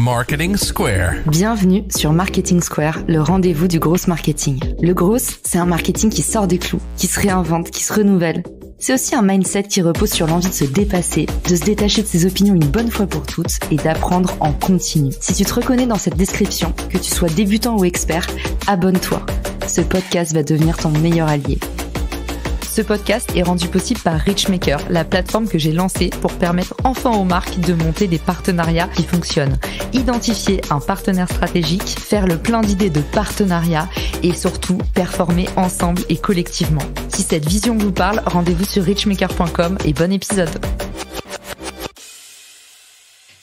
Marketing Square. Bienvenue sur Marketing Square, le rendez-vous du gros marketing. Le gros, c'est un marketing qui sort des clous, qui se réinvente, qui se renouvelle. C'est aussi un mindset qui repose sur l'envie de se dépasser, de se détacher de ses opinions une bonne fois pour toutes et d'apprendre en continu. Si tu te reconnais dans cette description, que tu sois débutant ou expert, abonne-toi. Ce podcast va devenir ton meilleur allié. Ce podcast est rendu possible par Richmaker, la plateforme que j'ai lancée pour permettre enfin aux marques de monter des partenariats qui fonctionnent. Identifier un partenaire stratégique, faire le plein d'idées de partenariat et surtout performer ensemble et collectivement. Si cette vision vous parle, rendez-vous sur richmaker.com et bon épisode.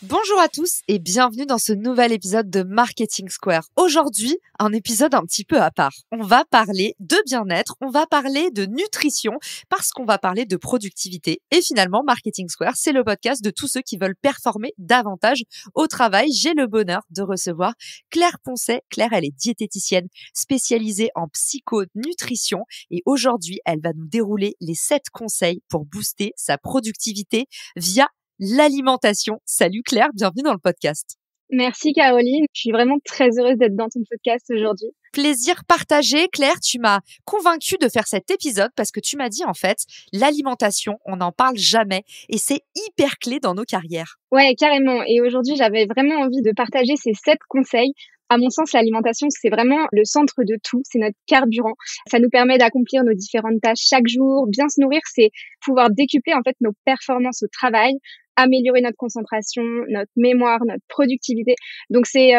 Bonjour à tous et bienvenue dans ce nouvel épisode de Marketing Square. Aujourd'hui, un épisode un petit peu à part. On va parler de bien-être, on va parler de nutrition parce qu'on va parler de productivité. Et finalement, Marketing Square, c'est le podcast de tous ceux qui veulent performer davantage au travail. J'ai le bonheur de recevoir Claire Poncet. Claire, elle est diététicienne spécialisée en psychonutrition et aujourd'hui, elle va nous dérouler les 7 conseils pour booster sa productivité via l'alimentation. Salut Claire, bienvenue dans le podcast. Merci Caroline, je suis vraiment très heureuse d'être dans ton podcast aujourd'hui. Plaisir partagé. Claire, tu m'as convaincue de faire cet épisode parce que tu m'as dit en fait, l'alimentation, on n'en parle jamais et c'est hyper clé dans nos carrières. Ouais, carrément. Et aujourd'hui, j'avais vraiment envie de partager ces 7 conseils. À mon sens, l'alimentation, c'est vraiment le centre de tout, c'est notre carburant. Ça nous permet d'accomplir nos différentes tâches chaque jour. Bien se nourrir, c'est pouvoir décupler en fait nos performances au travail, améliorer notre concentration, notre mémoire, notre productivité. Donc c'est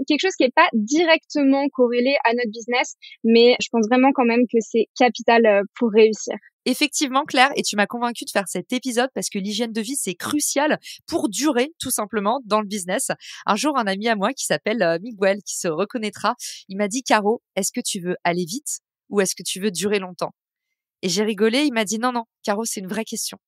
quelque chose qui n'est pas directement corrélé à notre business, mais je pense vraiment quand même que c'est capital pour réussir. Effectivement, Claire, et tu m'as convaincue de faire cet épisode parce que l'hygiène de vie, c'est crucial pour durer tout simplement dans le business. Un jour, un ami à moi qui s'appelle Miguel, qui se reconnaîtra, il m'a dit « Caro, est-ce que tu veux aller vite ou est-ce que tu veux durer longtemps ?» Et j'ai rigolé, il m'a dit non, Caro, c'est une vraie question.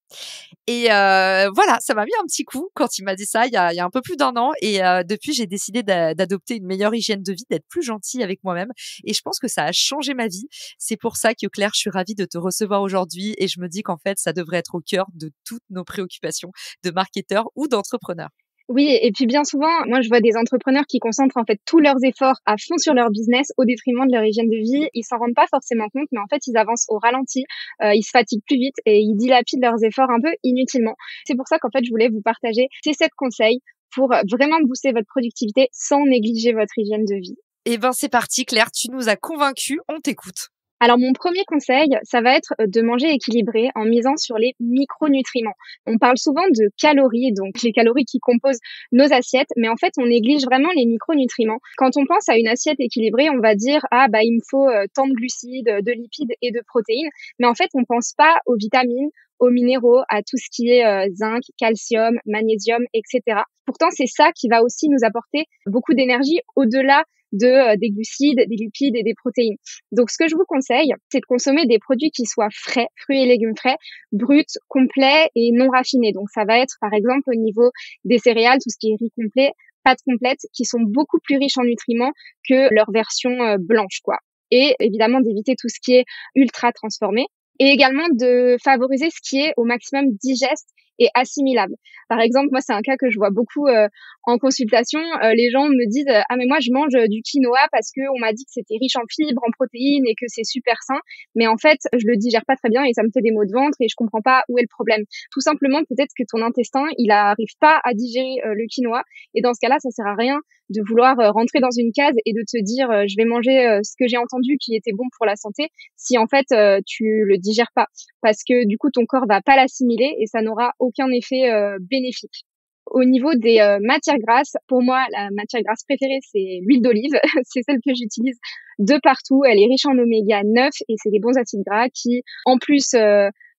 Et voilà, ça m'a mis un petit coup quand il m'a dit ça il y a un peu plus d'1 an. Et depuis, j'ai décidé d'adopter une meilleure hygiène de vie, d'être plus gentille avec moi-même. Et je pense que ça a changé ma vie. C'est pour ça que Claire, je suis ravie de te recevoir aujourd'hui. Et je me dis qu'en fait, ça devrait être au cœur de toutes nos préoccupations de marketeurs ou d'entrepreneurs. Oui, et puis bien souvent, moi je vois des entrepreneurs qui concentrent en fait tous leurs efforts à fond sur leur business au détriment de leur hygiène de vie. Ils s'en rendent pas forcément compte, mais en fait ils avancent au ralenti, ils se fatiguent plus vite et ils dilapident leurs efforts un peu inutilement. C'est pour ça qu'en fait je voulais vous partager ces 7 conseils pour vraiment booster votre productivité sans négliger votre hygiène de vie. Eh ben c'est parti Claire, tu nous as convaincus, on t'écoute. Alors mon premier conseil, ça va être de manger équilibré en misant sur les micronutriments. On parle souvent de calories, donc les calories qui composent nos assiettes, mais en fait on néglige vraiment les micronutriments. Quand on pense à une assiette équilibrée, on va dire il me faut tant de glucides, de lipides et de protéines, mais en fait on pense pas aux vitamines, aux minéraux, à tout ce qui est zinc, calcium, magnésium, etc. Pourtant c'est ça qui va aussi nous apporter beaucoup d'énergie au-delà des glucides, des lipides et des protéines. Donc, ce que je vous conseille, c'est de consommer des produits qui soient frais, fruits et légumes frais, bruts, complets et non raffinés. Donc, ça va être, par exemple, au niveau des céréales, tout ce qui est riz complet, pâtes complètes, qui sont beaucoup plus riches en nutriments que leur version blanche, quoi. Et évidemment, d'éviter tout ce qui est ultra transformé. Et également de favoriser ce qui est au maximum digeste et assimilable. Par exemple, moi, c'est un cas que je vois beaucoup en consultation. Les gens me disent « Ah, mais moi, je mange du quinoa parce que on m'a dit que c'était riche en fibres, en protéines et que c'est super sain. Mais en fait, je le digère pas très bien et ça me fait des maux de ventre et je comprends pas où est le problème. » Tout simplement, peut-être que ton intestin, il arrive pas à digérer le quinoa. Et dans ce cas-là, ça sert à rien de vouloir rentrer dans une case et de te dire je vais manger ce que j'ai entendu qui était bon pour la santé si en fait tu le digères pas, parce que du coup ton corps va pas l'assimiler et ça n'aura aucun effet bénéfique. Au niveau des matières grasses, pour moi la matière grasse préférée c'est l'huile d'olive, c'est celle que j'utilise de partout, elle est riche en oméga 9 et c'est des bons acides gras qui en plus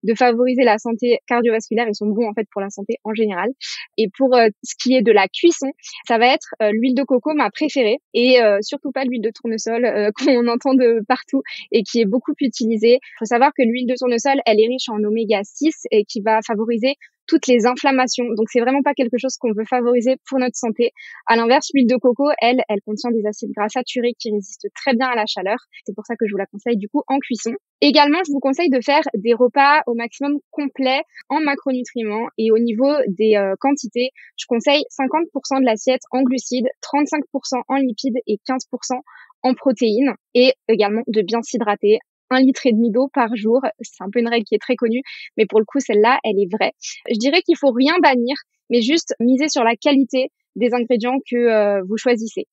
de favoriser la santé cardiovasculaire, ils sont bons en fait pour la santé en général. Et pour ce qui est de la cuisson, ça va être l'huile de coco ma préférée et surtout pas l'huile de tournesol qu'on entend de partout et qui est beaucoup utilisée. Il faut savoir que l'huile de tournesol, elle est riche en oméga 6 et qui va favoriser toutes les inflammations. Donc, c'est vraiment pas quelque chose qu'on veut favoriser pour notre santé. À l'inverse, l'huile de coco, elle contient des acides gras saturés qui résistent très bien à la chaleur. C'est pour ça que je vous la conseille du coup en cuisson. Également, je vous conseille de faire des repas au maximum complets en macronutriments et au niveau des quantités, je conseille 50% de l'assiette en glucides, 35% en lipides et 15% en protéines et également de bien s'hydrater. 1,5 litre d'eau par jour, c'est un peu une règle qui est très connue, mais pour le coup, celle-là, elle est vraie. Je dirais qu'il faut rien bannir, mais juste miser sur la qualité des ingrédients que vous choisissez.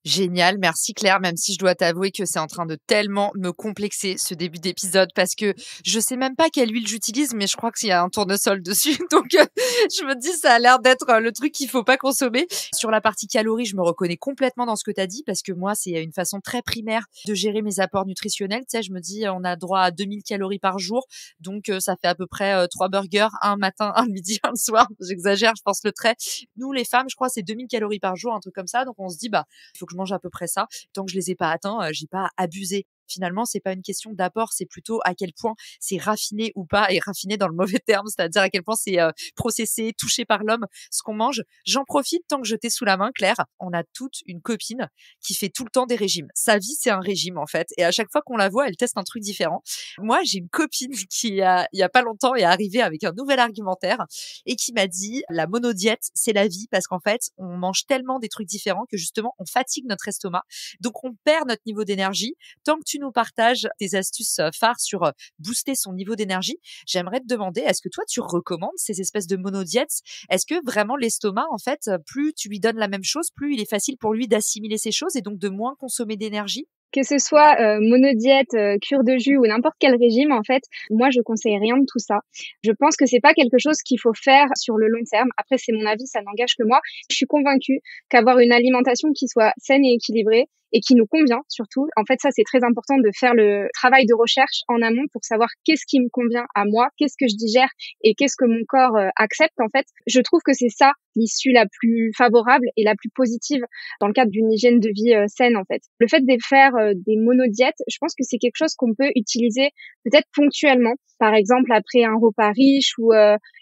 Génial, merci Claire, même si je dois t'avouer que c'est en train de tellement me complexer ce début d'épisode parce que je sais même pas quelle huile j'utilise, mais je crois qu'il y a un tournesol dessus, donc je me dis ça a l'air d'être le truc qu'il faut pas consommer. Sur la partie calories, je me reconnais complètement dans ce que tu as dit parce que moi c'est une façon très primaire de gérer mes apports nutritionnels. Tu sais, je me dis on a droit à 2000 calories par jour, donc ça fait à peu près 3 burgers, un le matin, un le midi, un le soir. J'exagère, je pense le trait. Nous les femmes, je crois c'est 2000 calories par jour, un truc comme ça, donc on se dit il faut que je mange à peu près ça. Tant que je les ai pas atteints, j'ai pas abusé. Finalement, c'est pas une question d'apport, c'est plutôt à quel point c'est raffiné ou pas, et raffiné dans le mauvais terme, c'est-à-dire à quel point c'est processé, touché par l'homme, ce qu'on mange. J'en profite tant que je t'ai sous la main, Claire. On a toute une copine qui fait tout le temps des régimes. Sa vie, c'est un régime en fait, et à chaque fois qu'on la voit, elle teste un truc différent. Moi, j'ai une copine qui il y a pas longtemps est arrivée avec un nouvel argumentaire et qui m'a dit la monodiète, c'est la vie parce qu'en fait, on mange tellement des trucs différents que justement, on fatigue notre estomac, donc on perd notre niveau d'énergie. Tant que tu nous partages tes astuces phares sur booster son niveau d'énergie, j'aimerais te demander, est-ce que toi, tu recommandes ces espèces de monodiètes? Est-ce que vraiment l'estomac, en fait, plus tu lui donnes la même chose, plus il est facile pour lui d'assimiler ces choses et donc de moins consommer d'énergie? Que ce soit monodiète, cure de jus ou n'importe quel régime, en fait, moi je conseille rien de tout ça. Je pense que c'est pas quelque chose qu'il faut faire sur le long terme. Après, c'est mon avis, ça n'engage que moi. Je suis convaincue qu'avoir une alimentation qui soit saine et équilibrée et qui nous convient surtout, en fait, ça c'est très important de faire le travail de recherche en amont pour savoir qu'est-ce qui me convient à moi, qu'est-ce que je digère et qu'est-ce que mon corps accepte. En fait, je trouve que c'est ça l'issue la plus favorable et la plus positive dans le cadre d'une hygiène de vie saine, en fait. Le fait de faire des monodiètes, je pense que c'est quelque chose qu'on peut utiliser peut-être ponctuellement, par exemple après un repas riche ou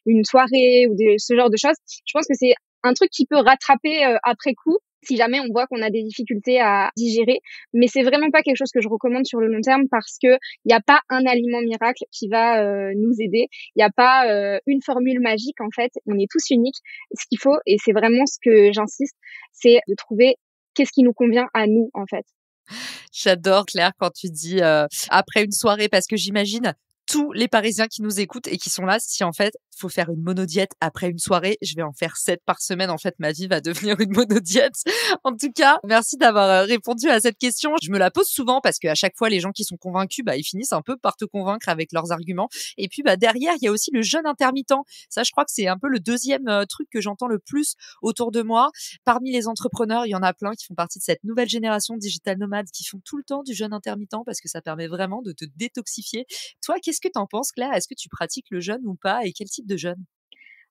une soirée ou ce genre de choses. Je pense que c'est un truc qui peut rattraper après coup si jamais on voit qu'on a des difficultés à digérer, mais c'est vraiment pas quelque chose que je recommande sur le long terme parce que il y a pas un aliment miracle qui va nous aider, il y a pas une formule magique en fait, on est tous uniques. Ce qu'il faut, et c'est vraiment ce que j'insiste, c'est de trouver qu'est-ce qui nous convient à nous en fait. J'adore Claire quand tu dis après une soirée, parce que j'imagine tous les Parisiens qui nous écoutent et qui sont là, si en fait faut faire une monodiète après une soirée, je vais en faire 7 par semaine. En fait, ma vie va devenir une monodiète. En tout cas, merci d'avoir répondu à cette question. Je me la pose souvent parce qu'à chaque fois, les gens qui sont convaincus, ils finissent un peu par te convaincre avec leurs arguments. Et puis, derrière, il y a aussi le jeûne intermittent. Ça, je crois que c'est un peu le deuxième truc que j'entends le plus autour de moi. Parmi les entrepreneurs, il y en a plein qui font partie de cette nouvelle génération digital nomade qui font tout le temps du jeûne intermittent parce que ça permet vraiment de te détoxifier. Toi, qu'est-ce que t'en penses, Claire? Est-ce que tu pratiques le jeûne ou pas et quel type de jeûne?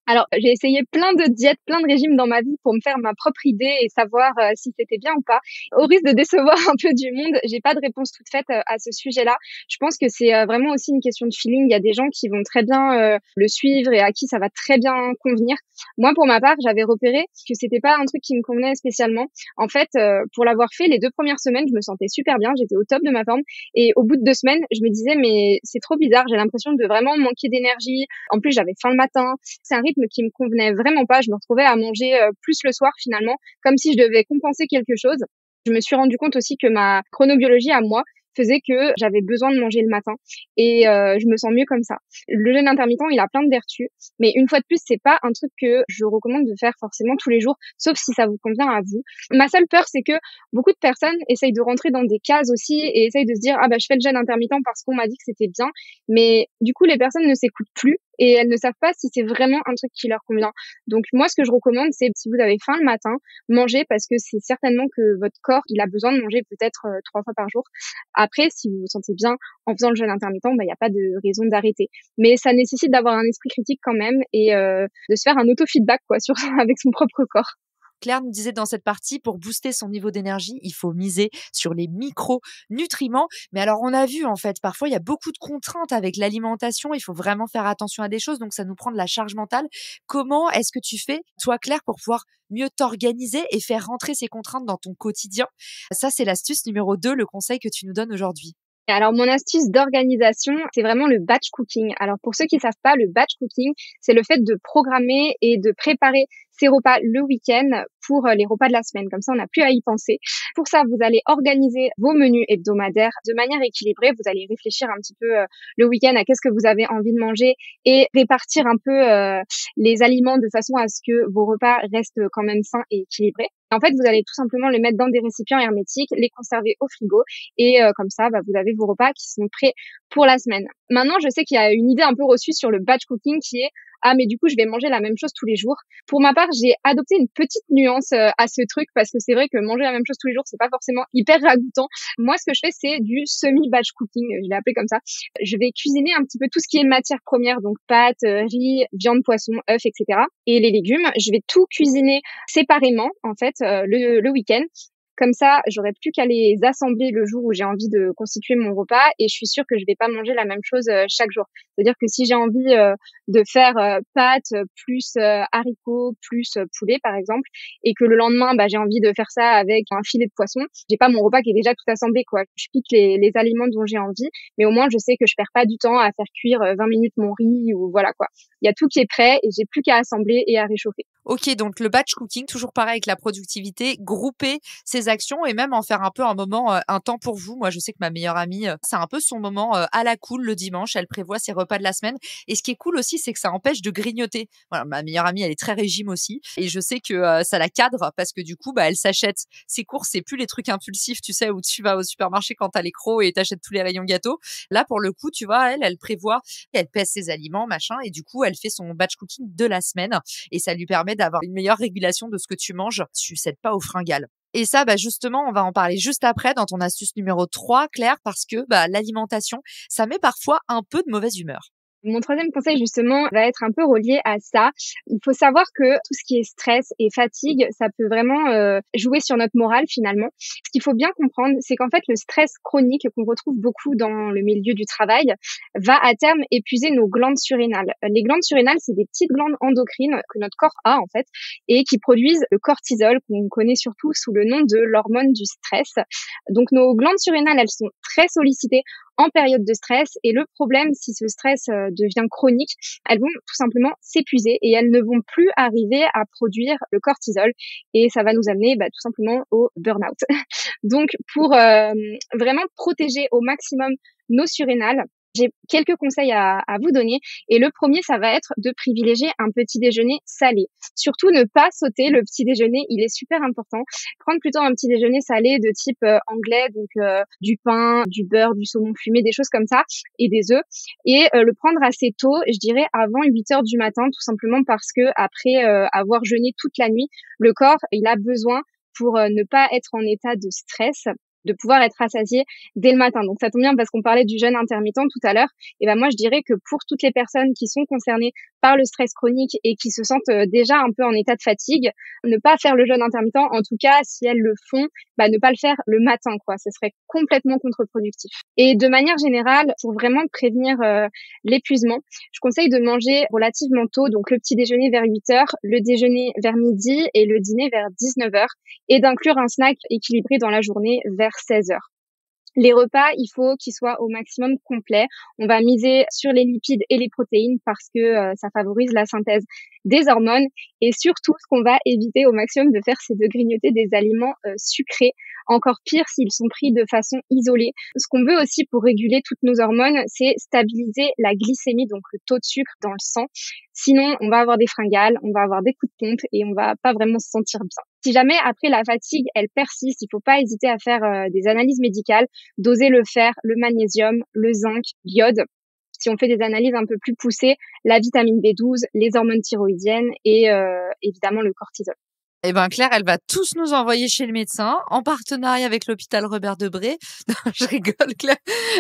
Alors, j'ai essayé plein de diètes, plein de régimes dans ma vie pour me faire ma propre idée et savoir si c'était bien ou pas. Au risque de décevoir un peu du monde, j'ai pas de réponse toute faite à ce sujet-là. Je pense que c'est vraiment aussi une question de feeling. Il y a des gens qui vont très bien le suivre et à qui ça va très bien convenir. Moi, pour ma part, j'avais repéré que c'était pas un truc qui me convenait spécialement. En fait, pour l'avoir fait les 2 premières semaines, je me sentais super bien, j'étais au top de ma forme. Et au bout de 2 semaines, je me disais mais c'est trop bizarre, j'ai l'impression de vraiment manquer d'énergie. En plus, j'avais faim le matin. C'est un rythme qui me convenait vraiment pas. Je me retrouvais à manger plus le soir finalement, comme si je devais compenser quelque chose. Je me suis rendu compte aussi que ma chronobiologie à moi faisait que j'avais besoin de manger le matin et je me sens mieux comme ça. Le jeûne intermittent, il a plein de vertus, mais une fois de plus, c'est pas un truc que je recommande de faire forcément tous les jours, sauf si ça vous convient à vous. Ma seule peur, c'est que beaucoup de personnes essayent de rentrer dans des cases aussi et essayent de se dire je fais le jeûne intermittent parce qu'on m'a dit que c'était bien, mais du coup les personnes ne s'écoutent plus et elles ne savent pas si c'est vraiment un truc qui leur convient. Donc moi, ce que je recommande, c'est si vous avez faim le matin, mangez parce que c'est certainement que votre corps, il a besoin de manger peut-être 3 fois par jour. Après, si vous vous sentez bien en faisant le jeûne intermittent, il n'y a pas de raison d'arrêter. Mais ça nécessite d'avoir un esprit critique quand même et de se faire un auto-feedback quoi, avec son propre corps. Claire nous disait dans cette partie, pour booster son niveau d'énergie, il faut miser sur les micronutriments. Mais alors, on a vu, en fait, parfois, il y a beaucoup de contraintes avec l'alimentation. Il faut vraiment faire attention à des choses. Donc, ça nous prend de la charge mentale. Comment est-ce que tu fais, toi, Claire, pour pouvoir mieux t'organiser et faire rentrer ces contraintes dans ton quotidien? Ça, c'est l'astuce numéro 2, le conseil que tu nous donnes aujourd'hui. Alors, mon astuce d'organisation, c'est vraiment le batch cooking. Alors, pour ceux qui savent pas, le batch cooking, c'est le fait de programmer et de préparer ses repas le week-end pour les repas de la semaine. Comme ça, on n'a plus à y penser. Pour ça, vous allez organiser vos menus hebdomadaires de manière équilibrée. Vous allez réfléchir un petit peu le week-end à qu'est-ce que vous avez envie de manger et répartir un peu les aliments de façon à ce que vos repas restent quand même sains et équilibrés. En fait, vous allez tout simplement les mettre dans des récipients hermétiques, les conserver au frigo et comme ça, vous avez vos repas qui sont prêts pour la semaine. Maintenant, je sais qu'il y a une idée un peu reçue sur le batch cooking qui est ah mais du coup je vais manger la même chose tous les jours. Pour ma part, j'ai adopté une petite nuance à ce truc parce que c'est vrai que manger la même chose tous les jours, c'est pas forcément hyper ragoûtant. Moi, ce que je fais, c'est du semi-batch cooking, je l'ai appelé comme ça. Je vais cuisiner un petit peu tout ce qui est matière première, donc pâtes, riz, viande, poisson, œufs, etc. Et les légumes, je vais tout cuisiner séparément en fait le week-end. Comme ça, j'aurai plus qu'à les assembler le jour où j'ai envie de constituer mon repas et je suis sûre que je vais pas manger la même chose chaque jour. C'est-à-dire que si j'ai envie de faire pâtes plus haricots plus poulet par exemple et que le lendemain j'ai envie de faire ça avec un filet de poisson, j'ai pas mon repas qui est déjà tout assemblé quoi. Je pique les aliments dont j'ai envie, mais au moins je sais que je perds pas du temps à faire cuire 20 minutes mon riz ou voilà quoi. Il y a tout qui est prêt et j'ai plus qu'à assembler et à réchauffer. Ok, donc le batch cooking, toujours pareil avec la productivité, grouper ses actions et même en faire un peu un moment, un temps pour vous. Moi, je sais que ma meilleure amie, c'est un peu son moment à la cool le dimanche. Elle prévoit ses repas de la semaine. Et ce qui est cool aussi, c'est que ça empêche de grignoter. Voilà, ma meilleure amie, elle est très régime aussi. Et je sais que ça la cadre parce que du coup, elle s'achète ses courses. C'est plus les trucs impulsifs, tu sais, où tu vas au supermarché quand t'as les crocs et t'achètes tous les rayons gâteaux. Là, pour le coup, tu vois, elle prévoit, elle pèse ses aliments, machin. Et du coup, elle fait son batch cooking de la semaine. Et ça lui permet d'avoir une meilleure régulation de ce que tu manges. Tu cèdes pas aux fringales. Et ça, justement, on va en parler juste après dans ton astuce numéro 3, Claire, parce que l'alimentation, ça met parfois un peu de mauvaise humeur. Mon troisième conseil, justement, va être un peu relié à ça. Il faut savoir que tout ce qui est stress et fatigue, ça peut vraiment jouer sur notre morale, finalement. Ce qu'il faut bien comprendre, c'est qu'en fait, le stress chronique qu'on retrouve beaucoup dans le milieu du travail va à terme épuiser nos glandes surrénales. Les glandes surrénales, c'est des petites glandes endocrines que notre corps a, en fait, et qui produisent le cortisol, qu'on connaît surtout sous le nom de l'hormone du stress. Donc, nos glandes surrénales, elles sont très sollicitées en période de stress et le problème, si ce stress devient chronique, elles vont tout simplement s'épuiser et elles ne vont plus arriver à produire le cortisol et ça va nous amener tout simplement au burn-out. Donc pour vraiment protéger au maximum nos surrénales, j'ai quelques conseils à vous donner et le premier, ça va être de privilégier un petit déjeuner salé. Surtout ne pas sauter le petit déjeuner, il est super important. Prendre plutôt un petit déjeuner salé de type anglais, donc du pain, du beurre, du saumon fumé, des choses comme ça et des œufs et le prendre assez tôt, je dirais avant 8 heures du matin tout simplement parce que après avoir jeûné toute la nuit, le corps, il a besoin pour ne pas être en état de stress, de pouvoir être rassasié dès le matin. Donc ça tombe bien parce qu'on parlait du jeûne intermittent tout à l'heure. Et moi je dirais que pour toutes les personnes qui sont concernées par le stress chronique et qui se sentent déjà un peu en état de fatigue, ne pas faire le jeûne intermittent, en tout cas si elles le font, ne pas le faire le matin quoi, ce serait complètement contre-productif. Et de manière générale, pour vraiment prévenir l'épuisement, je conseille de manger relativement tôt, donc le petit déjeuner vers 8 heures, le déjeuner vers midi et le dîner vers 19 heures et d'inclure un snack équilibré dans la journée vers 16 heures. Les repas, il faut qu'ils soient au maximum complets. On va miser sur les lipides et les protéines parce que ça favorise la synthèse des hormones. Et surtout, ce qu'on va éviter au maximum de faire, c'est de grignoter des aliments sucrés. Encore pire s'ils sont pris de façon isolée. Ce qu'on veut aussi pour réguler toutes nos hormones, c'est stabiliser la glycémie, donc le taux de sucre dans le sang. Sinon, on va avoir des fringales, on va avoir des coups de pompe et on va pas vraiment se sentir bien. Si jamais après la fatigue, elle persiste, il faut pas hésiter à faire des analyses médicales, doser le fer, le magnésium, le zinc, l'iode. Si on fait des analyses un peu plus poussées, la vitamine B12, les hormones thyroïdiennes et évidemment le cortisol. Eh ben Claire, elle va tous nous envoyer chez le médecin en partenariat avec l'hôpital Robert Debré. Non, je rigole Claire,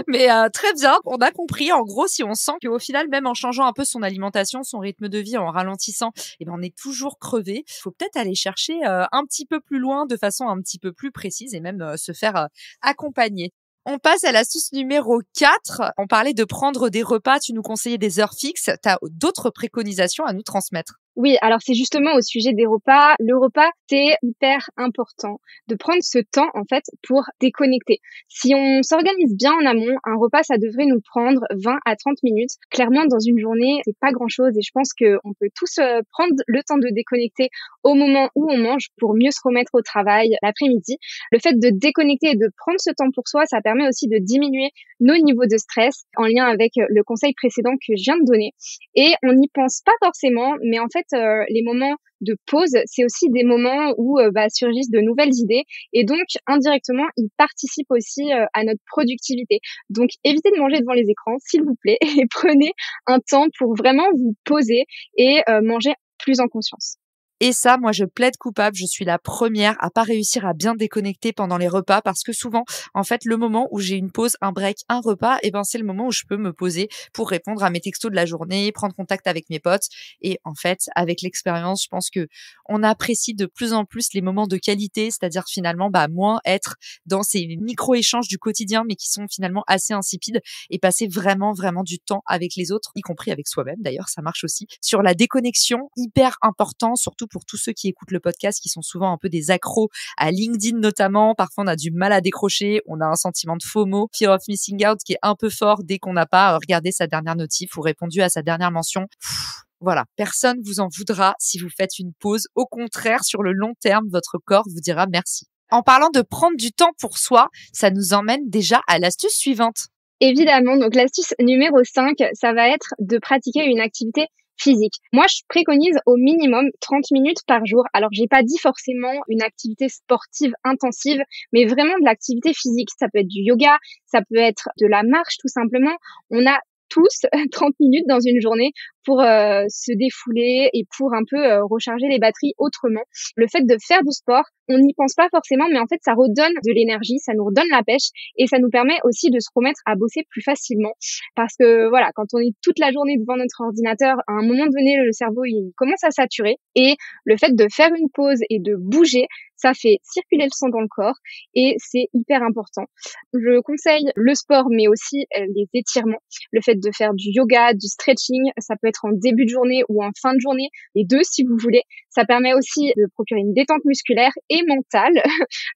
mais très bien, on a compris. En gros, si on sent qu'au final, même en changeant un peu son alimentation, son rythme de vie, en ralentissant, eh ben on est toujours crevé. Il faut peut-être aller chercher un petit peu plus loin, de façon un petit peu plus précise, et même se faire accompagner. On passe à l'astuce numéro 4. On parlait de prendre des repas, tu nous conseillais des heures fixes. Tu as d'autres préconisations à nous transmettre? Oui, alors c'est justement au sujet des repas. Le repas, c'est hyper important de prendre ce temps, en fait, pour déconnecter. Si on s'organise bien en amont, un repas, ça devrait nous prendre 20 à 30 minutes. Clairement, dans une journée, c'est pas grand-chose et je pense qu'on peut tous prendre le temps de déconnecter au moment où on mange pour mieux se remettre au travail l'après-midi. Le fait de déconnecter et de prendre ce temps pour soi, ça permet aussi de diminuer nos niveaux de stress en lien avec le conseil précédent que je viens de donner. Et on n'y pense pas forcément, mais en fait, les moments de pause, c'est aussi des moments où surgissent de nouvelles idées et donc indirectement, ils participent aussi à notre productivité. Donc évitez de manger devant les écrans, s'il vous plaît, et prenez un temps pour vraiment vous poser et manger plus en conscience. Et ça, moi, je plaide coupable. Je suis la première à pas réussir à bien déconnecter pendant les repas parce que souvent, en fait, le moment où j'ai une pause, un break, un repas, eh ben, c'est le moment où je peux me poser pour répondre à mes textos de la journée, prendre contact avec mes potes. Et en fait, avec l'expérience, je pense que on apprécie de plus en plus les moments de qualité, c'est-à-dire finalement, moins être dans ces micro-échanges du quotidien, mais qui sont finalement assez insipides et passer vraiment, vraiment du temps avec les autres, y compris avec soi-même. D'ailleurs, ça marche aussi. Sur la déconnexion, hyper important, surtout pour tous ceux qui écoutent le podcast, qui sont souvent un peu des accros à LinkedIn notamment. Parfois, on a du mal à décrocher. On a un sentiment de FOMO, Fear of Missing Out, qui est un peu fort dès qu'on n'a pas regardé sa dernière notif ou répondu à sa dernière mention. Voilà, personne vous en voudra si vous faites une pause. Au contraire, sur le long terme, votre corps vous dira merci. En parlant de prendre du temps pour soi, ça nous emmène déjà à l'astuce suivante. Évidemment, donc l'astuce numéro 5, ça va être de pratiquer une activité physique. Moi, je préconise au minimum 30 minutes par jour. Alors, j'ai pas dit forcément une activité sportive intensive, mais vraiment de l'activité physique. Ça peut être du yoga, ça peut être de la marche tout simplement. On a tous 30 minutes dans une journée pour se défouler et pour un peu recharger les batteries autrement. Le fait de faire du sport, on n'y pense pas forcément, mais en fait, ça redonne de l'énergie, ça nous redonne la pêche et ça nous permet aussi de se remettre à bosser plus facilement. Parce que voilà, quand on est toute la journée devant notre ordinateur, à un moment donné, le cerveau, il commence à saturer et le fait de faire une pause et de bouger, ça fait circuler le sang dans le corps et c'est hyper important. Je conseille le sport, mais aussi les étirements. Le fait de faire du yoga, du stretching, ça peut être en début de journée ou en fin de journée, les deux si vous voulez. Ça permet aussi de procurer une détente musculaire et mentale.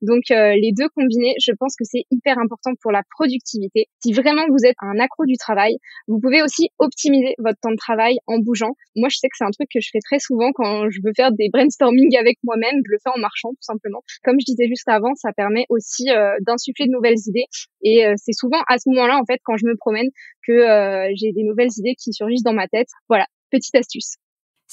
Donc les deux combinés, je pense que c'est hyper important pour la productivité. Si vraiment vous êtes un accro du travail, vous pouvez aussi optimiser votre temps de travail en bougeant. Moi, je sais que c'est un truc que je fais très souvent quand je veux faire des brainstorming avec moi-même. Je le fais en marchant, tout simplement. Comme je disais juste avant, ça permet aussi d'insuffler de nouvelles idées. Et c'est souvent à ce moment-là, en fait, quand je me promène, que j'ai des nouvelles idées qui surgissent dans ma tête. Voilà, petite astuce.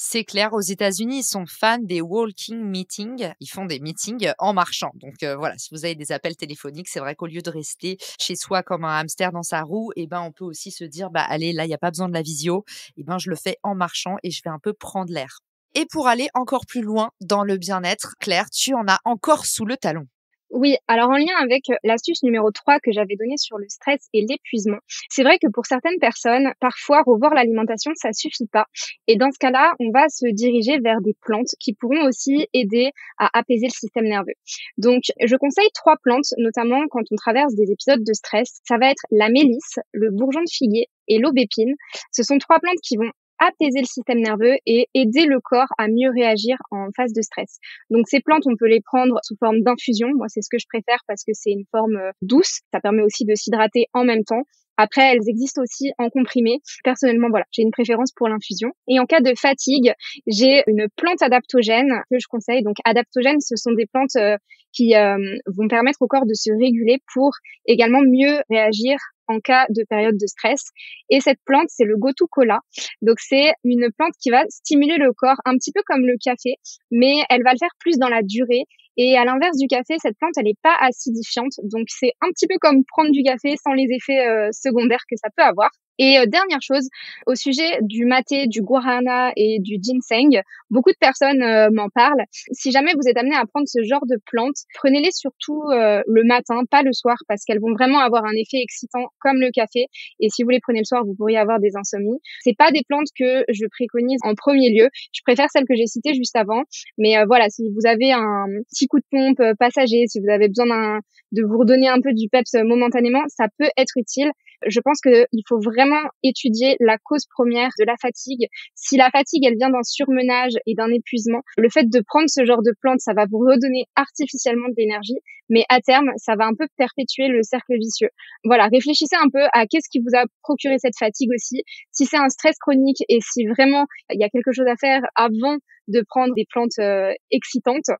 C'est clair, aux États-Unis, ils sont fans des walking meetings. Ils font des meetings en marchant. Donc voilà, si vous avez des appels téléphoniques, c'est vrai qu'au lieu de rester chez soi comme un hamster dans sa roue, on peut aussi se dire, allez, là, il n'y a pas besoin de la visio. Je le fais en marchant et je vais un peu prendre l'air. Et pour aller encore plus loin dans le bien-être, Claire, tu en as encore sous le talon. Oui, alors en lien avec l'astuce numéro 3 que j'avais donnée sur le stress et l'épuisement, c'est vrai que pour certaines personnes, parfois revoir l'alimentation, ça suffit pas. Et dans ce cas-là, on va se diriger vers des plantes qui pourront aussi aider à apaiser le système nerveux. Donc, je conseille 3 plantes, notamment quand on traverse des épisodes de stress. Ça va être la mélisse, le bourgeon de figuier et l'aubépine. Ce sont 3 plantes qui vont apaiser le système nerveux et aider le corps à mieux réagir en phase de stress. Donc ces plantes, on peut les prendre sous forme d'infusion. Moi, c'est ce que je préfère parce que c'est une forme douce. Ça permet aussi de s'hydrater en même temps. Après, elles existent aussi en comprimé. Personnellement, voilà, j'ai une préférence pour l'infusion. Et en cas de fatigue, j'ai une plante adaptogène que je conseille. Donc adaptogènes, ce sont des plantes qui vont permettre au corps de se réguler pour également mieux réagir en cas de période de stress. Et cette plante, c'est le Gotu Kola. Donc, c'est une plante qui va stimuler le corps un petit peu comme le café, mais elle va le faire plus dans la durée. Et à l'inverse du café, cette plante, elle est pas acidifiante. Donc, c'est un petit peu comme prendre du café sans les effets secondaires que ça peut avoir. Et dernière chose, au sujet du maté, du guarana et du ginseng, beaucoup de personnes m'en parlent. Si jamais vous êtes amené à prendre ce genre de plantes, prenez-les surtout le matin, pas le soir, parce qu'elles vont vraiment avoir un effet excitant comme le café. Et si vous les prenez le soir, vous pourriez avoir des insomnies. C'est pas des plantes que je préconise en premier lieu. Je préfère celles que j'ai citées juste avant. Mais voilà, si vous avez un petit coup de pompe passager, si vous avez besoin de vous redonner un peu du peps momentanément, ça peut être utile. Je pense qu'il faut vraiment étudier la cause première de la fatigue. Si la fatigue, elle vient d'un surmenage et d'un épuisement, le fait de prendre ce genre de plante, ça va vous redonner artificiellement de l'énergie, mais à terme, ça va un peu perpétuer le cercle vicieux. Voilà, réfléchissez un peu à qu'est-ce qui vous a procuré cette fatigue aussi. Si c'est un stress chronique et si vraiment il y a quelque chose à faire avant de prendre des plantes excitantes,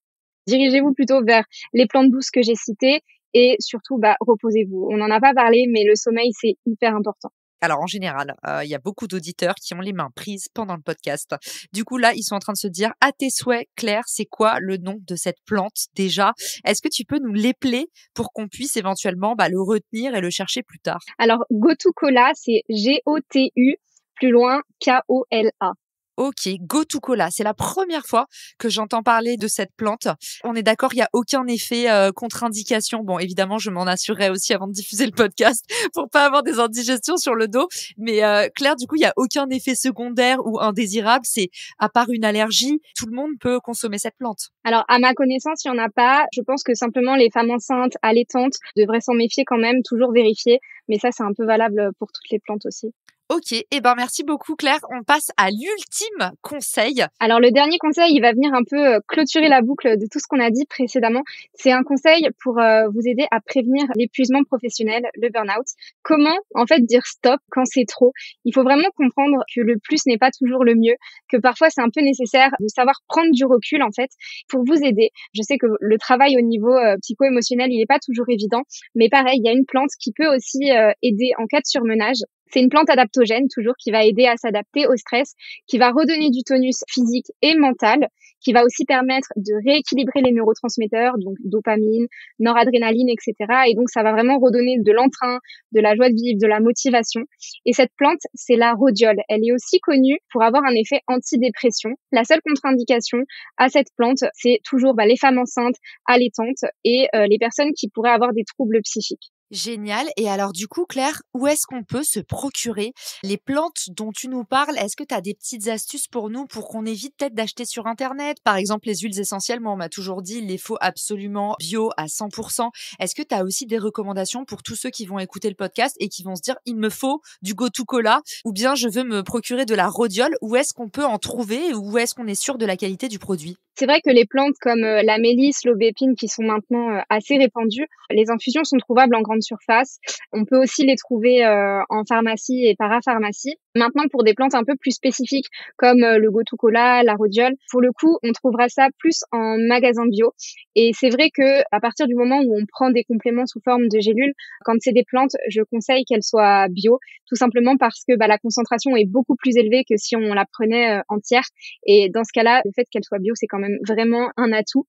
dirigez-vous plutôt vers les plantes douces que j'ai citées. Et surtout, reposez-vous. On n'en a pas parlé, mais le sommeil, c'est hyper important. Alors en général, il y a beaucoup d'auditeurs qui ont les mains prises pendant le podcast. Du coup là, ils sont en train de se dire à tes souhaits, Claire, c'est quoi le nom de cette plante déjà? Est-ce que tu peux nous l'épeler pour qu'on puisse éventuellement le retenir et le chercher plus tard? Alors Gotu-Kola, c'est G-O-T-U, plus loin K-O-L-A. Ok, Gotu-Kola, c'est la première fois que j'entends parler de cette plante. On est d'accord, il n'y a aucun effet contre-indication. Bon, évidemment, je m'en assurerai aussi avant de diffuser le podcast pour pas avoir des indigestions sur le dos. Mais Claire, du coup, il n'y a aucun effet secondaire ou indésirable. C'est à part une allergie, tout le monde peut consommer cette plante. Alors, à ma connaissance, il n'y en a pas. Je pense que simplement les femmes enceintes, allaitantes devraient s'en méfier quand même, toujours vérifier. Mais ça, c'est un peu valable pour toutes les plantes aussi. Ok, merci beaucoup Claire. On passe à l'ultime conseil. Alors le dernier conseil, il va venir un peu clôturer la boucle de tout ce qu'on a dit précédemment. C'est un conseil pour vous aider à prévenir l'épuisement professionnel, le burn-out. Comment en fait dire stop quand c'est trop? Il faut vraiment comprendre que le plus n'est pas toujours le mieux, que parfois c'est un peu nécessaire de savoir prendre du recul en fait pour vous aider. Je sais que le travail au niveau psycho-émotionnel, il n'est pas toujours évident, mais pareil, il y a une plante qui peut aussi aider en cas de surmenage. C'est une plante adaptogène, toujours, qui va aider à s'adapter au stress, qui va redonner du tonus physique et mental, qui va aussi permettre de rééquilibrer les neurotransmetteurs, donc dopamine, noradrénaline, etc. Et donc, ça va vraiment redonner de l'entrain, de la joie de vivre, de la motivation. Et cette plante, c'est la rhodiole. Elle est aussi connue pour avoir un effet antidépression. La seule contre-indication à cette plante, c'est toujours les femmes enceintes, allaitantes et les personnes qui pourraient avoir des troubles psychiques. Génial. Et alors du coup, Claire, où est-ce qu'on peut se procurer les plantes dont tu nous parles? Est-ce que tu as des petites astuces pour nous pour qu'on évite peut-être d'acheter sur Internet? Par exemple, les huiles essentielles, moi on m'a toujours dit, il les faut absolument bio à 100%. Est-ce que tu as aussi des recommandations pour tous ceux qui vont écouter le podcast et qui vont se dire, il me faut du Gotu-Kola ou bien je veux me procurer de la rhodiole? Où est-ce qu'on peut en trouver? Où est-ce qu'on est sûr de la qualité du produit? C'est vrai que les plantes comme la mélisse, l'aubépine qui sont maintenant assez répandues, les infusions sont trouvables en grande surface. On peut aussi les trouver en pharmacie et parapharmacie. Maintenant, pour des plantes un peu plus spécifiques comme le Gotu-Kola, la rhodiole, pour le coup, on trouvera ça plus en magasin bio. Et c'est vrai que à partir du moment où on prend des compléments sous forme de gélules, quand c'est des plantes, je conseille qu'elles soient bio, tout simplement parce que la concentration est beaucoup plus élevée que si on la prenait entière. Et dans ce cas-là, le fait qu'elle soit bio, c'est quand même vraiment un atout.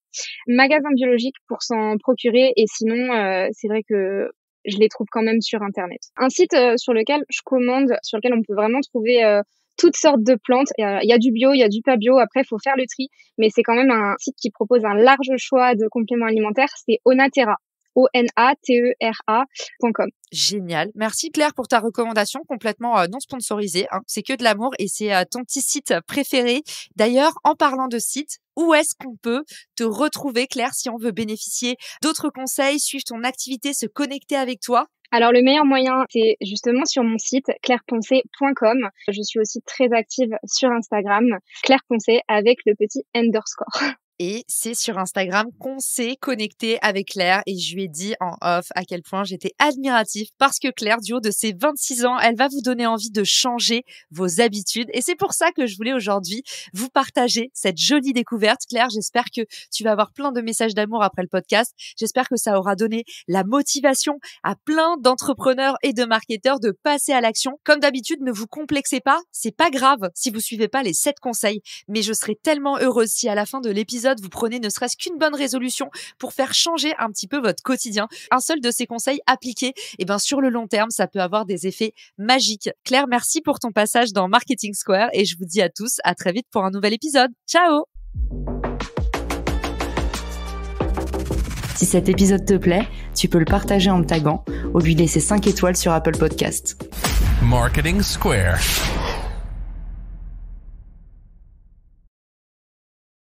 Magasin biologique pour s'en procurer, et sinon, c'est vrai que je les trouve quand même sur Internet. Un site sur lequel je commande, sur lequel on peut vraiment trouver toutes sortes de plantes. Il y a du bio, il y a du pas bio. Après, il faut faire le tri. Mais c'est quand même un site qui propose un large choix de compléments alimentaires. C'est Onaterra. Onatera.com. Génial. Merci Claire pour ta recommandation complètement non sponsorisée. C'est que de l'amour et c'est ton petit site préféré. D'ailleurs, en parlant de site, où est-ce qu'on peut te retrouver, Claire, si on veut bénéficier d'autres conseils, suivre ton activité, se connecter avec toi? Alors, le meilleur moyen, c'est justement sur mon site, claireponcé.com. Je suis aussi très active sur Instagram, Claire Poncé avec le petit underscore. Et c'est sur Instagram qu'on s'est connecté avec Claire et je lui ai dit en off à quel point j'étais admirative parce que Claire, du haut de ses 26 ans, elle va vous donner envie de changer vos habitudes. Et c'est pour ça que je voulais aujourd'hui vous partager cette jolie découverte. Claire, j'espère que tu vas avoir plein de messages d'amour après le podcast. J'espère que ça aura donné la motivation à plein d'entrepreneurs et de marketeurs de passer à l'action. Comme d'habitude, ne vous complexez pas. C'est pas grave si vous suivez pas les 7 conseils, mais je serai tellement heureuse si à la fin de l'épisode, épisode, vous prenez ne serait-ce qu'une bonne résolution pour faire changer un petit peu votre quotidien. Un seul de ces conseils appliqués, sur le long terme, ça peut avoir des effets magiques. Claire, merci pour ton passage dans Marketing Square et je vous dis à tous à très vite pour un nouvel épisode. Ciao! Si cet épisode te plaît, tu peux le partager en me taguant ou lui laisser 5 étoiles sur Apple Podcasts. Marketing Square.